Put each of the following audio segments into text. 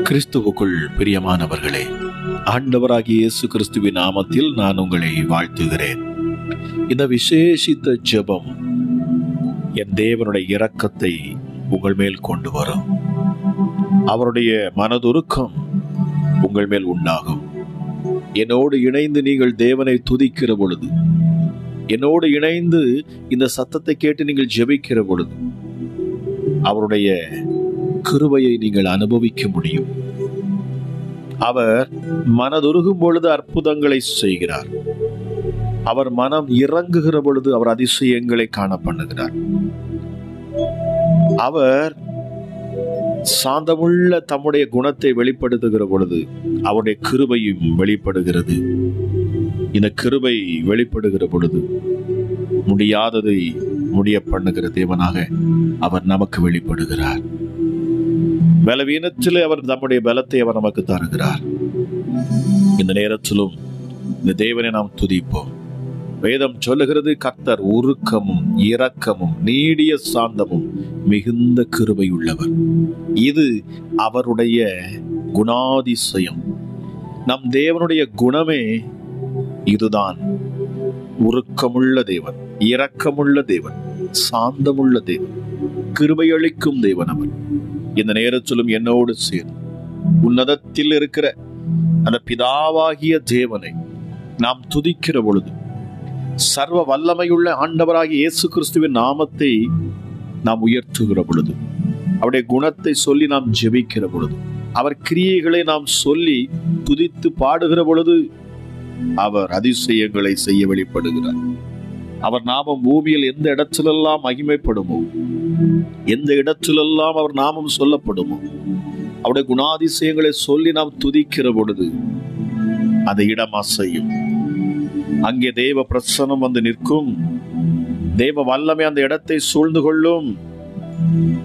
கிறிஸ்துவுக்குள் பிரியமானவர்களே, ஆண்டவராகிய இயேசு கிறிஸ்துவின் நாமத்தில் நான் உங்களை வாழ்த்துகிறேன். இந்த விசேஷித்த ஜெபம் என் தேவனுடைய இரக்கத்தை உங்கள் மேல் கொண்டு வரும். அவருடைய மனதுருக்கம் உங்கள் மேல் உண்டாகும். என்னோடு இணைந்து நீங்கள் தேவனை துதிக்கிற பொழுது, என்னோடு இணைந்து இந்த சத்தத்தை கேட்டு நீங்கள் ஜெபிக்கிற பொழுது, அவருடைய கிருபையை நீங்கள் அனுபவிக்க முடியும். அவர் மனதுருகும் பொழுது அற்புதங்களை செய்கிறார். அவர் மனம் இறங்குகிற பொழுது அவர் அதிசயங்களை காண பண்ணுகிறார். அவர் சாந்தமுள்ள தம்முடைய குணத்தை வெளிப்படுத்துகிற பொழுது அவருடைய கிருபையும் வெளிப்படுகிறது. இந்த கிருபை வெளிப்படுகிற பொழுது முடியாததை முடிய பண்ணுகிற தேவனாக அவர் நமக்கு வெளிப்படுகிறார். பலவீனத்திலே அவர் நம்முடைய பலத்தை அவர் நமக்கு தருகிறார். இந்த நேரத்திலும் இந்த தேவனை நாம் துதிப்போம். வேதம் சொல்லுகிறது, கர்த்தர் உருக்கமும் இரக்கமும் நீடிய சாந்தமும் மிகுந்த கிருபை உள்ளவர். இது அவருடைய குணாதிசயம். நம் தேவனுடைய குணமே இதுதான். உருக்கமுள்ள தேவன், இரக்கமுள்ள தேவன், சாந்தமுள்ள தேவன், கிருபை அளிக்கும் தேவன் அவர். இந்த நேரத்திலும் என்னோடு சேர்ந்து உன்னதத்தில் இருக்கிற அந்த பிதாவாகிய தேவனை நாம் துதிக்கிற பொழுது, சர்வ வல்லமையுள்ள ஆண்டவராகிய இயேசு கிறிஸ்துவின் நாமத்தை நாம் உயர்த்துகிற பொழுது, அவருடைய குணத்தை சொல்லி நாம் ஜெபிக்கிற பொழுது, அவர் கிரியைகளை நாம் சொல்லி துதித்து பாடுகிற பொழுது அவர் அதிசயங்களை செய்ய வெளிப்படுகிறார். அவர் நாமம் பூமியில் எந்த இடத்திலெல்லாம் மகிமைப்படுமோ, எந்த இடத்திலெல்லாம் அவர் நாமம் சொல்லப்படுமோ, அவருடைய குணாதிசயங்களை சொல்லி நாம் துதிக்கிற பொழுது அந்த இடம் அசையும். அங்கே தேவ பிரசன்னம் வந்து நிற்கும். தேவ வல்லமை அந்த இடத்தை சூழ்ந்து கொள்ளும்.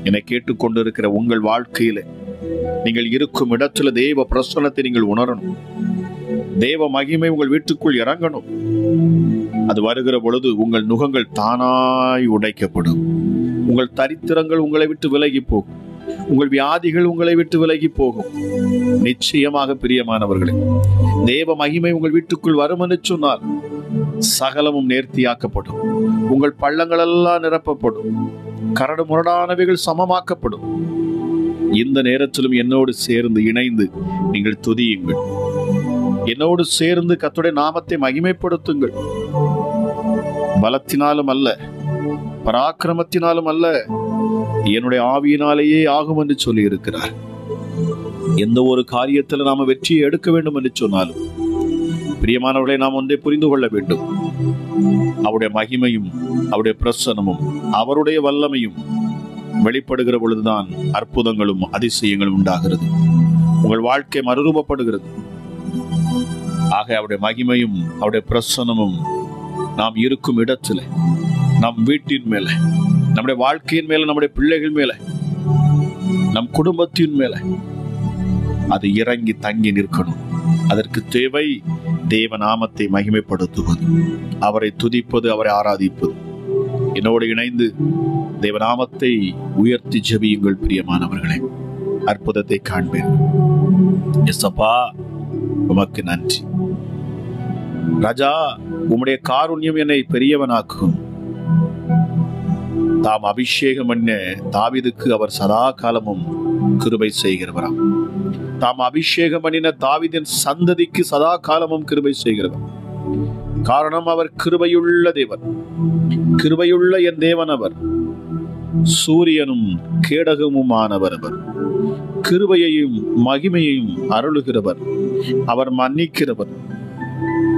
என்னை கேட்டுக்கொண்டிருக்கிற உங்கள் வாழ்க்கையில நீங்கள் இருக்கும் இடத்துல தேவ பிரசன்னத்தை நீங்கள் உணரணும். தேவ மகிமை உங்கள் வீட்டுக்குள் இறங்கணும். அது வருகிற பொழுது உங்கள் நுகங்கள் தானாய் உடைக்கப்படும். உங்கள் தரித்திரங்கள் உங்களை விட்டு விலகி போகும். உங்கள் வியாதிகள் உங்களை விட்டு விலகி போகும். நிச்சயமாக பிரியமானவர்களே, தேவ மகிமை உங்கள் வீட்டுக்குள் வரும் என்று சொன்னால் சகலமும் நேர்த்தியாக்கப்படும். உங்கள் பள்ளங்கள் எல்லாம் நிரப்பப்படும். கரடு முரடானவைகள் சமமாக்கப்படும். இந்த நேரத்திலும் என்னோடு சேர்ந்து இணைந்து நீங்கள் துதியுங்கள். என்னோடு சேர்ந்து கர்த்தருடைய நாமத்தை மகிமைப்படுத்துங்கள். பலத்தினாலும் அல்ல, பராக்கிரமத்தினாலும் அல்ல, என்னுடைய ஆவியினாலேயே ஆகும் என்று சொல்லி இருக்கிறார். எந்த ஒரு காரியத்தில் நாம வெற்றியை எடுக்க வேண்டும் என்று சொன்னாலும் பிரியமானவர்களை நாம் ஒன்றை புரிந்து கொள்ள வேண்டும். அவருடைய மகிமையும் அவருடைய பிரசன்னமும் அவருடைய வல்லமையும் வெளிப்படுகிற பொழுதுதான் அற்புதங்களும் அதிசயங்களும் உண்டாகிறது. உங்கள் வாழ்க்கை மறுரூபப்படுகிறது. ஆக அவருடைய மகிமையும் அவருடைய பிரசன்னமும் நாம் இருக்கும் இடத்துல, நம் வீட்டின் மேல, நம்முடைய வாழ்க்கையின் மேல, நம்முடைய பிள்ளைகள் மேல, நம் குடும்பத்தின் மேல அது இறங்கி தங்கி நிற்கணும். அதற்கு தேவை தேவ நாமத்தை மகிமைப்படுத்துவது, அவரை துதிப்பது, அவரை ஆராதிப்பது. என்னோடு இணைந்து தேவ நாமத்தை உயர்த்தி ஜெபியுங்கள் பிரியமானவர்களே. அற்புதத்தை காண்பேன். எசப்பா, உமக்கு நன்றி. ராஜா, உம்முடைய காருண்யம் என்னை பெரியவனாக்கும். தாம் அபிஷேகம் பண்ண தாவீதுக்கு அவர் சதா காலமும் கிருபை செய்கிறவராம். தாம் அபிஷேகம் பண்ணின தாவீதின் சந்ததிக்கு சதா காலமும் கிருபை செய்கிறவர். காரணம், அவர் கிருபையுள்ள தேவன். கிருபையுள்ள என் தேவன் அவர். சூரியனும் கேடகமுமானவர் அவர். கிருபையையும் மகிமையையும் அருளுகிறவர். அவர் மன்னிக்கிறவர்.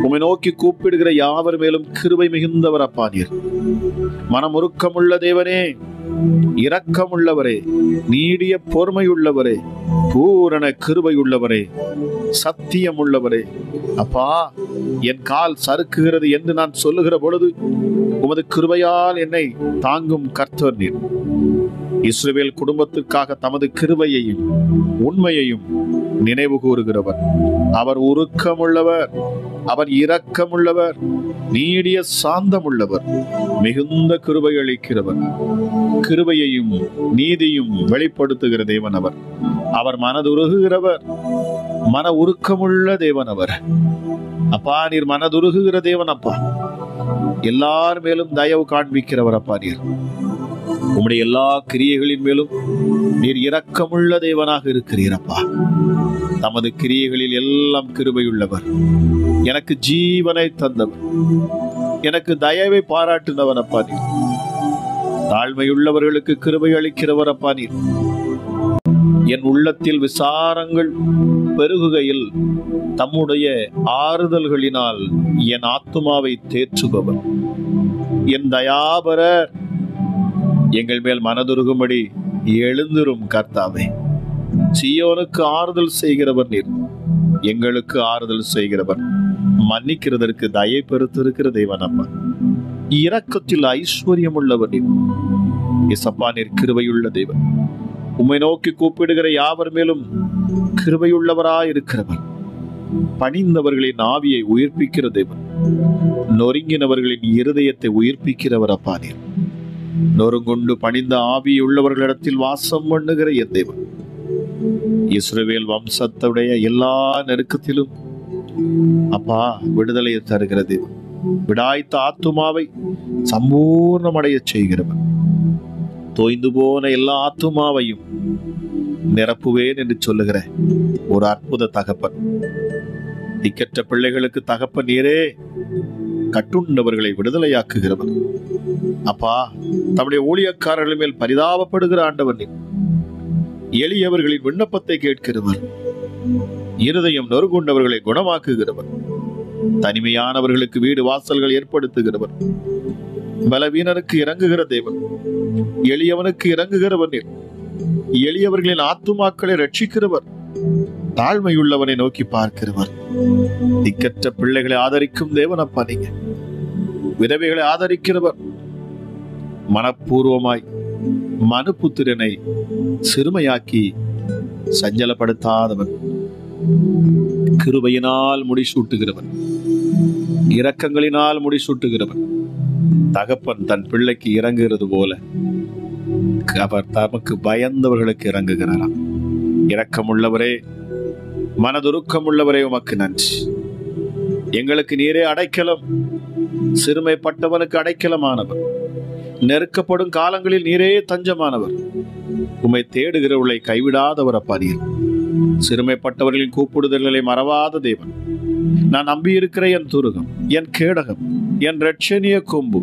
உம்மை நோக்கி கூப்பிடுகிற யாவர் மேலும் கிருபை மிகுந்தவர் அப்பா நீர். மனமுருக்கமுள்ள தேவனே, இரக்கமுள்ளவரே, நீடிய பொறுமையுள்ளவரே, பூரண கிருபை உள்ளவரே, சத்தியம் உள்ளவரே. அப்பா, என் கால் சறுக்குகிறது என்று நான் சொல்லுகிற பொழுது உமது கிருபையால் என்னை தாங்கும் கர்த்தர் நீர். இஸ்ரவேல் குடும்பத்திற்காக தமது கிருபையையும் உண்மையையும் நினைவு கூறுகிறவர். அவர் உருக்கமுள்ளவர், அவர் இரக்கமுள்ளவர், நீடிய சாந்தமுள்ளவர், மிகுந்த கிருபை அளிக்கிறவர், கிருபையையும் நீதியும் வெளிப்படுத்துகிற தேவன் அவர். அவர் மனதுருகுகிறவர், மன உருக்கமுள்ள தேவன் அவர். அப்பா, நீர் மனதுருகுகிற தேவன் அப்பா. எல்லார் மேலும் தயவு காண்பிக்கிறவர் அப்பா. நீர் உம்முடைய எல்லா கிரியைகளின் மேலும் நீர் இரக்கமுள்ள தேவனாக இருக்கிறீரப்பா. தமது கிரியைகளில் எல்லாம் கிருபையுள்ளவர், எனக்கு ஜீவனை தந்தவர், எனக்கு தயவை பாராட்டினவர் அப்பா. நீர் தாழ்மையுள்ளவர்களுக்கு கிருபை அளிக்கிறவர் அப்பா. நீர் என் உள்ளத்தில் விசாரங்கள் பெருகுகையில் தம்முடைய ஆறுதல்களினால் என் ஆத்துமாவை தேற்றுபவர். என் தயாபரர், எங்கள் மேல் மனதுருகும்படி எழுந்திரும் கர்த்தாவே. சீயோனுக்கு ஆறுதல் செய்கிறவர் நீர், எங்களுக்கு ஆறுதல் செய்கிறவர், மன்னிக்கிறதற்கு தயை பெருத்திருக்கிற தேவன் அப்பா. இரக்கத்தில் ஐஸ்வர்யம் உள்ளவர் நீர். இசப்பா, நீர் கிருபையுள்ள தேவன். உம்மை நோக்கி கூப்பிடுகிற யாவர் மேலும் கிருபையுள்ளவராய் இருக்கிறவர். பணிந்தவர்களின் ஆவியை உயிர்ப்பிக்கிற தேவன், நொறுங்கினவர்களின் இருதயத்தை உயிர்ப்பிக்கிறவர் அப்பா. நீர் நொறுங்குண்டு பணிந்த ஆவி உள்ளவர்களிடத்தில் வாசம் பண்ணுகிற என் தேவன். இஸ்ரவேல் வம்சத்துடைய எல்லா நெருக்கத்திலும் அப்பா விடுதலையை தருகிற தேவன், விடாய்த்த ஆத்துமாவை சம்பூர்ணமடைய செய்கிறவன். தோய்ந்து போன எல்லா ஆத்துமாவையும் நிரப்புவேன் என்று சொல்லுகிற ஒரு அற்புத தகப்பன். திக்கற்ற பிள்ளைகளுக்கு தகப்பன் நீரே, கட்டுண்டவர்களை விடுதலையாக்குகிறவர் அப்பா. தம்முடைய ஊழியக்காரர்கள் மேல் பரிதாபப்படுகிற ஆண்டவர் நீர். எளியவர்களின் விண்ணப்பத்தை கேட்கிறவர், இருதயம் நொறுங்குண்டவர்களை குணமாக்குகிறவர், தனிமையானவர்களுக்கு வீடு வாசல்கள் ஏற்படுத்துகிறவர், பலவீனனுக்கு இறங்குகிற தேவன், எளியவனுக்கு இறங்குகிறவர் நீர். எளியவர்களின் ஆத்துமாக்களை ரட்சிக்கிறவர், தாழ்மையுள்ளவனை நோக்கி பார்க்கிறவர். திக்கற்ற பிள்ளைகளை ஆதரிக்கும் தேவன் அப்பா. நீங்க விதவைகளை ஆதரிக்கிறவர், மனப்பூர்வமாய் மனுபுத்திரனை சிறுமையாக்கி சஞ்சலப்படுத்தாதவன், கிருபையினால் முடிசூட்டுகிறவன், இரக்கங்களினால் முடிசூட்டுகிறவன். தகப்பன் தன் பிள்ளைக்கு இறங்குகிறது போல அவர் தமக்கு பயந்தவர்களுக்கு இறங்குகிறாராம். இரக்கமுள்ளவரே, மனதுருக்கமுள்ளவரே, உமக்கு நன்றி. எங்களுக்கு நீரே அடைக்கலம், சிறுமைப்பட்டவனுக்கு அடைக்கலமானவர், நெருக்கப்படும் காலங்களில் நீரே தஞ்சமானவர், உம்மை தேடுகிறவர்களை கைவிடாதவர் அப்பா. நீர் சிறுமைப்பட்டவர்களின் கூப்பிடுதல்களை மறவாத தேவன். நான் நம்பியிருக்கிற என் துருகம், என் கேடகம், என் இரட்சணிய கொம்பு,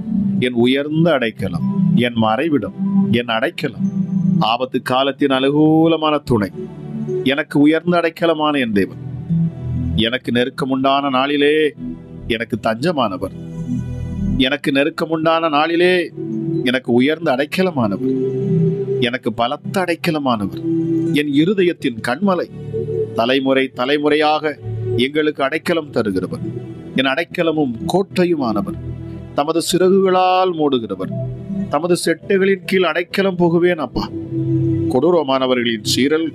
என் உயர்ந்த அடைக்கலம், என் மறைவிடம், என் அடைக்கலம், ஆபத்து காலத்தின் அனுகூலமான துணை, எனக்கு உயர்ந்த அடைக்கலமான என் தேவன். எனக்கு நெருக்கமுண்டான நாளிலே எனக்கு தஞ்சமானவர், எனக்கு நெருக்கமுண்டான நாளிலே எனக்கு உயர்ந்த அடைக்கலமானவர், எனக்கு பலத்த அடைக்கலமானவர், என் இருதயத்தின் கண்மலை, தலைமுறை தலைமுறையாக எங்களுக்கு அடைக்கலம் தருகிறவர், என் அடைக்கலமும் கோட்டையுமானவர், தமது சிறகுகளால் மூடுகிறவர், தமது செட்டைகளின் கீழ் அடைக்கலம் போகுவேன் அப்பா. கொடூரமானவர்களின் சீரல்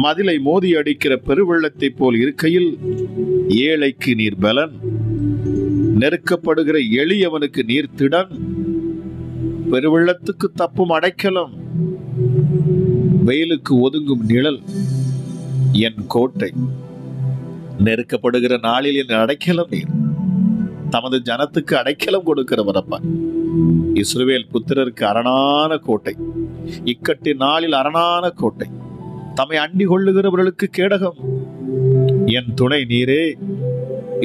மதிலை மோதி அடிக்கிற பெருவெள்ளத்தை போல் இருக்கையில் ஏழைக்கு நீர் பலன், நெருக்கப்படுகிற எளியவனுக்கு நீர் திடன், பெருவெள்ளத்துக்கு தப்பும் அடைக்கலம், வெயிலுக்கு ஒதுங்கும் நிழல், என் கோட்டை. நெருக்கப்படுகிற நாளில் என் அடைக்கலம் நீர். தமது ஜனத்துக்கு அடைக்கலம் கொடுக்கிறவர் அப்பா. இஸ்ரவேல் புத்திரருக்கு அரணான கோட்டை, இக்கட்டின் நாளில் அரணான கோட்டை, தம்மை அண்டி கொள்ளுகிறவர்களுக்கு கேடகம். என் துணை நீரே,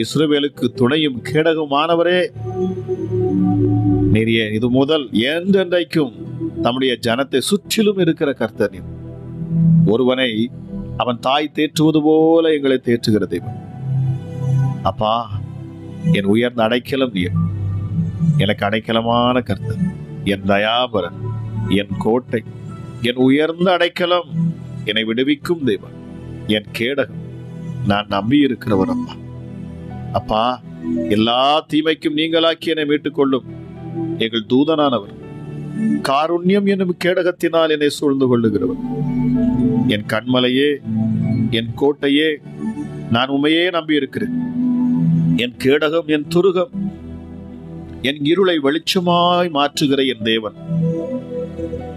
இஸ்ரவேலுக்கு துணையும் கேடகமானவரே நீரே. இது முதல் என்றென்றைக்கும் தம்முடைய ஜனத்தை சுற்றிலும் இருக்கிற கர்த்தர் நீர். ஒருவனை அவன் தாய் தேற்றுவது போல எங்களை தேற்றுகிற தேவன் அப்பா. என் உயர்ந்த அடைக்கலம் நீர், எனக்கு அடைக்கலமான கர்த்தர், என் தயாபரன், என் கோட்டை, என் உயர்ந்த அடைக்கலம், என்னை விடுவிக்கும் தேவன், என் கேடகம், நான் நம்பி இருக்கிறவர் அப்பா. அப்பா, எல்லா தீமைக்கும் நீங்களாக்கி என்னை மீட்டுக் கொள்ளும் எங்கள் தூதனானவர், காருண்யம் என்னும் கேடகத்தினால் என்னை சூழ்ந்து கொள்ளுகிறவர். என் கண்மலையே, என் கோட்டையே, நான் உம்மையே நம்பி இருக்கிறேன். என் கேடகம், என் துருகம், என் இருளை வெளிச்சமாய் மாற்றுகிற என் தேவன்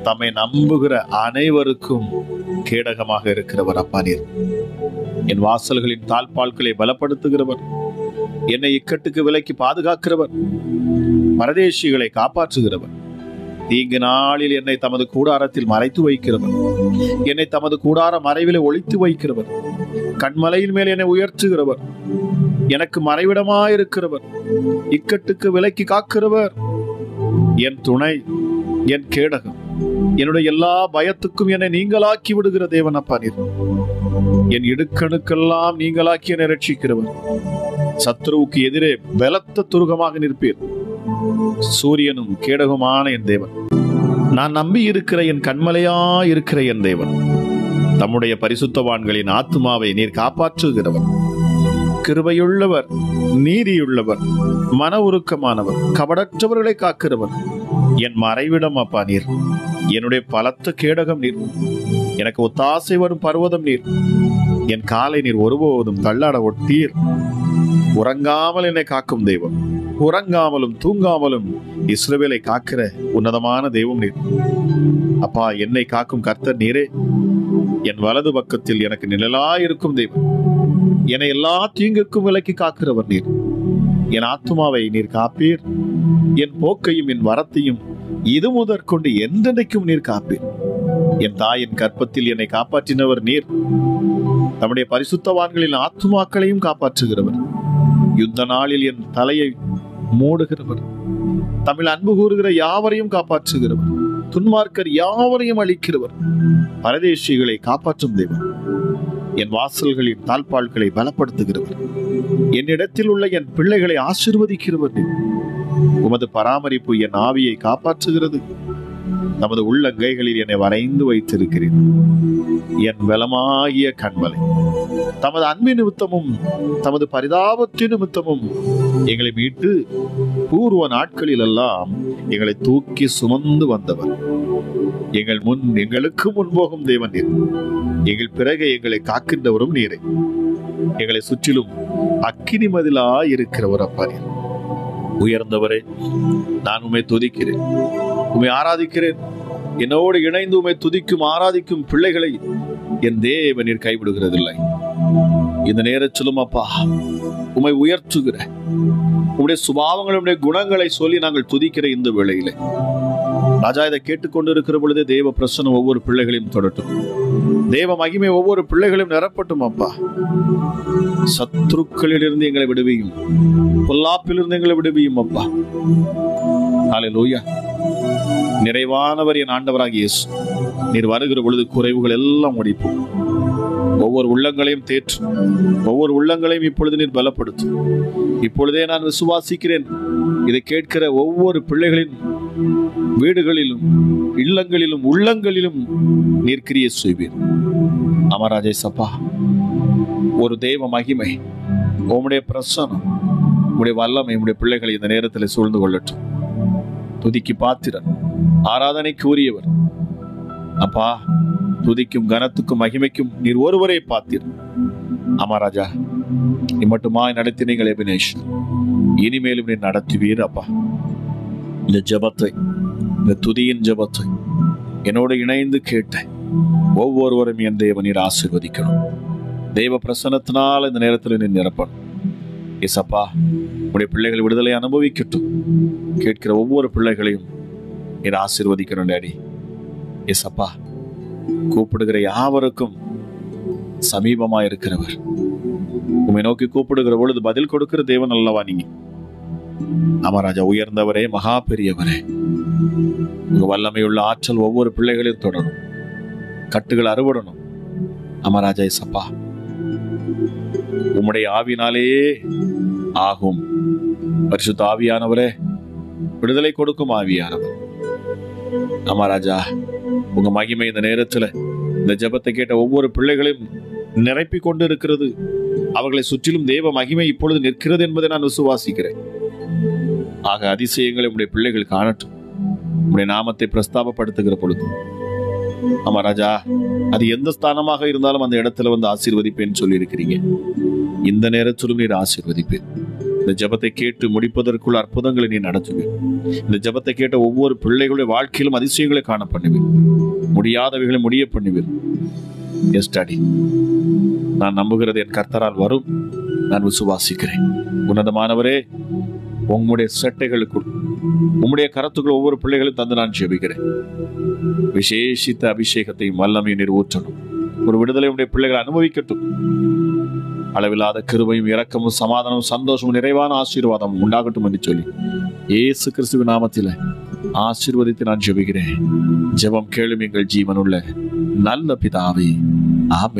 தம்மை நம்புகிற அனைவருக்கும் கேடகமாக இருக்கிறவர். அப்பா நீர் என் வாசல்களின் தாழ்பால்களை பலப்படுத்துகிறவர், என்னை இக்கட்டுக்கு விலக்கி பாதுகாக்கிறவர், பரதேசிகளை காப்பாற்றுகிறவர், தீங்கு நாளில் என்னை தமது கூடாரத்தில் மறைத்து வைக்கிறவர், என்னை தமது கூடார மறைவிலே ஒளித்து வைக்கிறவர், கண்மலையின் மேல் என்னை உயர்த்துகிறவர், எனக்கு மறைவிடமாயிருக்கிறவர், இக்கட்டுக்கு விலக்கி காக்கிறவர், என் துணை, என் கேடகம், என்னுடைய எல்லா பயத்துக்கும் என்னை நீங்களாக்கி விடுகிற தேவன். அப்பா நீர் என் இடுக்கணுக்கெல்லாம் நீங்களாக்கி என்னை ரட்சிக்கிறவர், சத்ருவுக்கு எதிரே பலத்த துருகமாக நிற்பீர், சூரியனும் கேடகமான என் தேவன், நான் நம்பி இருக்கிற என் கண்மலையா இருக்கிற என் தேவன், தம்முடைய பரிசுத்தவான்களின் ஆத்துமாவை நீர் காப்பாற்றுகிறவர், கிருபையுள்ளவர், நீதியுள்ளவர், மன உருக்கமானவர், கபடற்றவர்களை காக்கிறவர், என் மறைவிடம். அப்பா நீர் என்னுடைய பலத்த கேடகம் நீர், எனக்கு ஒத்தாசை வரும் பர்வதம் நீர், என் காலை நீர் ஒருபோதும் தள்ளாட ஒட்டீர். உறங்காமல் என்னை காக்கும் தெய்வம், உறங்காமலும் தூங்காமலும் இஸ்ரவேலை காக்கிற உன்னதமான தெய்வம் நீர். அப்பா, என்னை காக்கும் கர்த்தர் நீரே, என் வலது பக்கத்தில் எனக்கு நிழலாயிருக்கும் தெய்வம், என்னை எல்லா தீங்குக்கும் விலக்கி காக்கிறவர் நீர். என் ஆத்துமாவை நீர் காப்பீர், என் போக்கையும் என் வரத்தையும் இது முதற்கொண்டு என்றென்றைக்கும் நீர் காப்பீர். என் தாயின் கற்பத்தில் என்னை காப்பாற்றினவர் நீர், நம்முடைய பரிசுத்தவான்களின் ஆத்துமாக்களையும் காப்பாற்றுகிறவர், யுத்த நாளில் என் தலையை மூடுகிறவர், தமிழ் அன்பு கூறுகிற யாவரையும் காப்பாற்றுகிறவர், துன்மார்க்கர் யாவரையும் அழிக்கிறவர், பரதேசிகளை காப்பாற்றும் தெய்வம், என் வாசல்களின் தாழ்பால்களை பலப்படுத்துகிறவர், என்னிடத்தில் உள்ள என் பிள்ளைகளை ஆசீர்வதிக்கிறவர் நீர். உமது பராமரிப்பு என் ஆவியை காப்பாற்றுகிறது, நமது உள்ளங்கைகளில் என்னை வரைந்து வைத்திருக்கிறேன். என் பலமாகிய கண்மலை, தமது அன்பின் நிமித்தமும் தமது பரிதாபத்தின் நிமித்தமும் எங்களை மீட்டு பூர்வ நாட்களில் எல்லாம் எங்களை தூக்கி சுமந்து வந்தவர், எங்களுக்கு முன்போகும் தேவன் நீர், எங்கள் பிறகு எங்களை காக்கின்றவரும் நீரே, எங்களை சுற்றிலும் அக்கினி மதிலாய் இருக்கிறவர். அப்பா நீர் உயர்ந்தவரே, நான் உம்மை துதிக்கிறேன், உம்மை ஆராதிக்கிறேன். என்னோடு இணைந்து உம்மை துதிக்கும் ஆராதிக்கும் பிள்ளைகளை என் தேவனீர் கைவிடுகிறதில்லை. இந்த நேரத்திலும் அப்பா உம்மை உயர்த்துகிற உம்முடைய சுபாவங்களுடைய குணங்களை சொல்லி நாங்கள் துதிக்கிற இந்த வேளையிலே ராஜா, இதை கேட்டுக்கொண்டிருக்கிற பொழுதே தேவ பிரசன்னம் ஒவ்வொரு பிள்ளைகளையும் தொடட்டும், தேவ மகிமை ஒவ்வொரு பிள்ளைகளையும் நிரப்பட்டும். அப்பா, சத்துருக்களிலிருந்து எங்களை விடுவியும், பொல்லாப்பிலிருந்து எங்களை விடுவியும். அப்பா, ஹல்லேலூயா. நிறைவானவர் என் ஆண்டவராகிய இயேசு, நீர் வருகிற பொழுது குறைவுகள் எல்லாம் முடிப்போம், ஒவ்வொரு உள்ளங்களையும் தேற்றும், ஒவ்வொரு உள்ளங்களையும் இப்பொழுது நீர் பலப்படுத்தும். இப்பொழுதே நான் விசுவாசிக்கிறேன், இதை கேட்கிற ஒவ்வொரு பிள்ளைகளின் வீடுகளிலும் இல்லங்களிலும் உள்ளங்களிலும் நீர் கிரியை செய்வீர். அமராஜே சப்பா, ஒரு தெய்வ மகிமை, உம்முடைய பிரசன்னம், உம்முடைய வல்லமை உம்முடைய பிள்ளைகளை இந்த நேரத்தில் சூழ்ந்து கொள்ளட்டும். துதிக்கு பாத்திரன், ஆராதனைக்கு உரியவர். அப்பா, துதிக்கும் கனத்துக்கும் மகிமைக்கும் நீர் ஒருவரே பாத்திரன். அமராஜா, இம்மட்டுமாய் நடத்தினீங்கள் எபினேஷ், இனிமேலும் நீர் நடத்துவீர். அப்பா, இந்த ஜபத்தை, இந்த துதியின் ஜபத்தை என்னோடு இணைந்து கேட்ட ஒவ்வொருவரும் என் தேவ நீர் ஆசீர்வதிக்கணும். தெய்வ பிரசன்னத்தினால் இந்த நேரத்தில் நீர் நிரப்பணும். ஏசப்பா, உடைய பிள்ளைகள் விடுதலை அனுபவிக்கட்டும். கேட்கிற ஒவ்வொரு பிள்ளைகளையும் நீர் ஆசீர்வதிக்கணும் டாடி. ஏசப்பா, கூப்பிடுகிற யாவருக்கும் சமீபமா இருக்கிறவர், உம்மை நோக்கி கூப்பிடுகிற பொழுது பதில் கொடுக்கிற தேவன் அல்லவா நீங்க. அமராஜா, உயர்ந்தவரே, மகா பெரியவரே, உங்க வல்லமையுள்ள ஆற்றல் ஒவ்வொரு பிள்ளைகளையும் தொடரும், கட்டுகள் அறுபடணும். அமராஜா ஏசப்பா, உம்முடைய ஆவினாலே ஆகும். பரிசுத்த ஆவியானவரே, விடுதலை கொடுக்கும் ஆவியானவர். அமராஜா, உங்க மகிமை இந்த நேரத்துல இந்த ஜெபத்தை கேட்ட ஒவ்வொரு பிள்ளைகளையும் நிரப்பி கொண்டு இருக்கிறது. அவர்களை சுற்றிலும் தேவ மகிமை இப்பொழுது நிற்கிறது என்பதை நான் விசுவாசிக்கிறேன். ஆக அதிசயங்களை உடைய பிள்ளைகள் காணட்டும். உம்முடைய நாமத்தை பிரஸ்தாபப்படுத்துகிற பொழுது, ஆமா ராஜா, அது எந்த ஸ்தானமாக இருந்தாலும் அந்த இடத்துல வந்து ஆசீர்வதிப்பேன்னு சொல்லி இருக்கிறீங்க. இந்த நேரத்திலும் நீர் ஆசீர்வதிப்பேன். இந்த ஜெபத்தை கேட்டு முடிப்பதற்குள்ள அற்புதங்களை நீ நடத்துவேன். இந்த ஜெபத்தை கேட்ட ஒவ்வொரு பிள்ளைகளுடைய வாழ்க்கையிலும் அதிசயங்களை காண பண்ணுவேன். முடியாதவைகளை முடிய பண்ணுவேன். எஸ் டாடி, நான் நம்புகிறது என் கர்த்தரால் வரும். நான் விசுவாசிக்கிறேன். உன்னதமானவரே, உம்முடைய சட்டைகளுக்குள், உம்முடைய கரத்துக்குள் ஒவ்வொரு பிள்ளைகளும் தந்து நான் ஜெபிக்கிறேன். விசேஷித்த அபிஷேகத்தையும் வல்லமையும் நீர் ஊற்றணும். ஒரு விடுதலை உடைய பிள்ளைகள் அனுபவிக்கட்டும். அளவில்லாத கிருபையும் இரக்கமும் சமாதானமும் சந்தோஷமும் நிறைவான ஆசீர்வாதம் உண்டாகட்டும் என்று சொல்லி இயேசு கிறிஸ்துவின் நாமத்தில் ஆசீர்வதித்து நான் ஜெபிக்கிறேன். ஜெபம் கேளும் எங்கள் ஜீவனுள்ள நல்ல பிதாவே, ஆமென்.